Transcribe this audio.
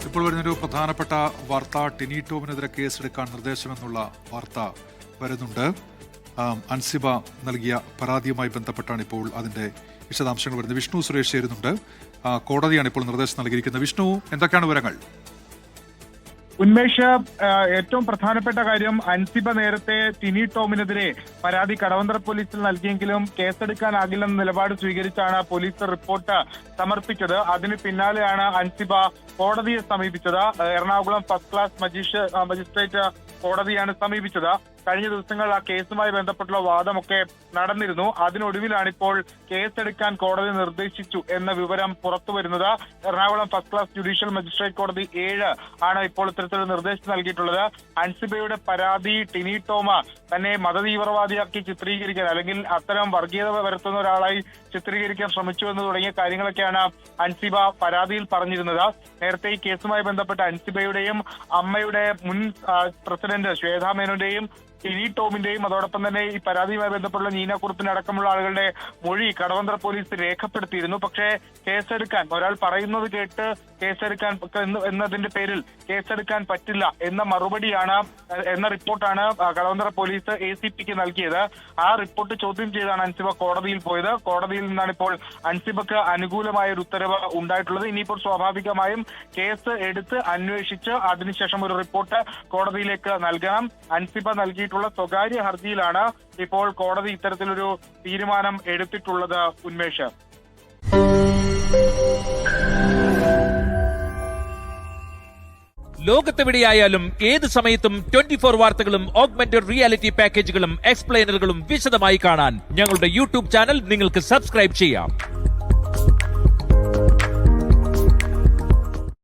ഇപ്പോൾ വരുന്നൊരു പ്രധാനപ്പെട്ട വാർത്ത, ടിനി ടോമിനെതിരെ കേസെടുക്കാൻ നിർദ്ദേശമെന്നുള്ള വാർത്ത വരുന്നുണ്ട്. അൻസിബ നൽകിയ പരാതിയുമായി ബന്ധപ്പെട്ടാണ് ഇപ്പോൾ അതിന്റെ വിശദാംശങ്ങൾ വരുന്നത്. വിഷ്ണു സുരേഷ് ചേരുന്നുണ്ട്. കോടതിയാണ് ഇപ്പോൾ നിർദ്ദേശം നൽകിയിരിക്കുന്നത്. വിഷ്ണു, എന്തൊക്കെയാണ് വിവരങ്ങൾ? ഉന്മേഷ്, ഏറ്റവും പ്രധാനപ്പെട്ട കാര്യം, അൻസിബ നേരത്തെ ടിനി ടോമിനെതിരെ പരാതി കടവന്ത്ര പോലീസിൽ നൽകിയെങ്കിലും കേസെടുക്കാനാകില്ലെന്ന നിലപാട് സ്വീകരിച്ചാണ് പോലീസ് റിപ്പോർട്ട് സമർപ്പിച്ചത്. അതിന് പിന്നാലെയാണ് അൻസിബ കോടതിയെ സമീപിച്ചത്. എറണാകുളം ഫസ്റ്റ് ക്ലാസ് മജിസ്ട്രേറ്റ് കോടതിയാണ് സമീപിച്ചത്. കഴിഞ്ഞ ദിവസങ്ങൾ ആ കേസുമായി ബന്ധപ്പെട്ടുള്ള വാദമൊക്കെ നടന്നിരുന്നു. അതിനൊടുവിലാണ് ഇപ്പോൾ കേസെടുക്കാൻ കോടതി നിർദ്ദേശിച്ചു എന്ന വിവരം പുറത്തു വരുന്നത്. Ernakulam first class judicial magistrate കോടതി 7 ആണ് ഇപ്പോൾ ഇത്തരത്തിലൊരു നിർദ്ദേശം നൽകിയിട്ടുള്ളത്. അൻസിബയുടെ പരാതി ടിനി ടോം തന്നെ മതതീവ്രവാദിയാക്കി ചിത്രീകരിക്കാൻ, അല്ലെങ്കിൽ അത്തരം വർഗീയത വരുത്തുന്ന ഒരാളായി ചിത്രീകരിക്കാൻ ശ്രമിച്ചു എന്ന് തുടങ്ങിയ കാര്യങ്ങളൊക്കെയാണ് അൻസിബ പരാതിയിൽ പറഞ്ഞിരുന്നത്. നേരത്തെ ഈ കേസുമായി ബന്ധപ്പെട്ട അൻസിബയുടെയും അമ്മയുടെ മുൻ പ്രസിഡന്റ് ശ്വേതാ മേനോന്റെയും ടിനി ടോമിന്റെയും അതോടൊപ്പം തന്നെ ഈ പരാതിയുമായി ബന്ധപ്പെട്ടുള്ള നീന കുറുപ്പിന് അടക്കമുള്ള ആളുകളുടെ മൊഴി കടവന്ത്ര പോലീസ് രേഖപ്പെടുത്തിയിരുന്നു. പക്ഷേ കേസെടുക്കാൻ, ഒരാൾ പറയുന്നത് കേട്ട് കേസെടുക്കാൻ എന്നതിന്റെ പേരിൽ കേസെടുക്കാൻ പറ്റില്ല എന്ന മറുപടിയാണ്, എന്ന റിപ്പോർട്ടാണ് കടവന്ത്ര പോലീസ് ACPക്ക് നൽകിയത്. ആ റിപ്പോർട്ട് ചോദ്യം ചെയ്താണ് അൻസിബ കോടതിയിൽ പോയത്. കോടതിയിൽ നിന്നാണ് ഇപ്പോൾ അൻസിബക്ക് അനുകൂലമായ ഒരു ഉത്തരവ് ഉണ്ടായിട്ടുള്ളത്. ഇനിയിപ്പോൾ സ്വാഭാവികമായും കേസ് എടുത്ത് അന്വേഷിച്ച് അതിനുശേഷം ഒരു റിപ്പോർട്ട് കോടതിയിലേക്ക് നൽകണം. അൻസിബ നൽകിയിട്ടുള്ള സ്വകാര്യ ഹർജിയിലാണ് ഇപ്പോൾ കോടതി ഇത്തരത്തിലൊരു തീരുമാനം എടുത്തിട്ടുള്ളത്. ഉന്മേഷ്, ലോകത്തെവിടെയായാലും ഏത് സമയത്തും 24 വാർത്തകളും ഓഗ്മെന്റഡ് റിയാലിറ്റി പാക്കേജുകളും എക്സ്പ്ലെയിനറുകളും വിശദമായി കാണാൻ ഞങ്ങളുടെ യൂട്യൂബ് ചാനൽ നിങ്ങൾക്ക് സബ്സ്ക്രൈബ് ചെയ്യാം.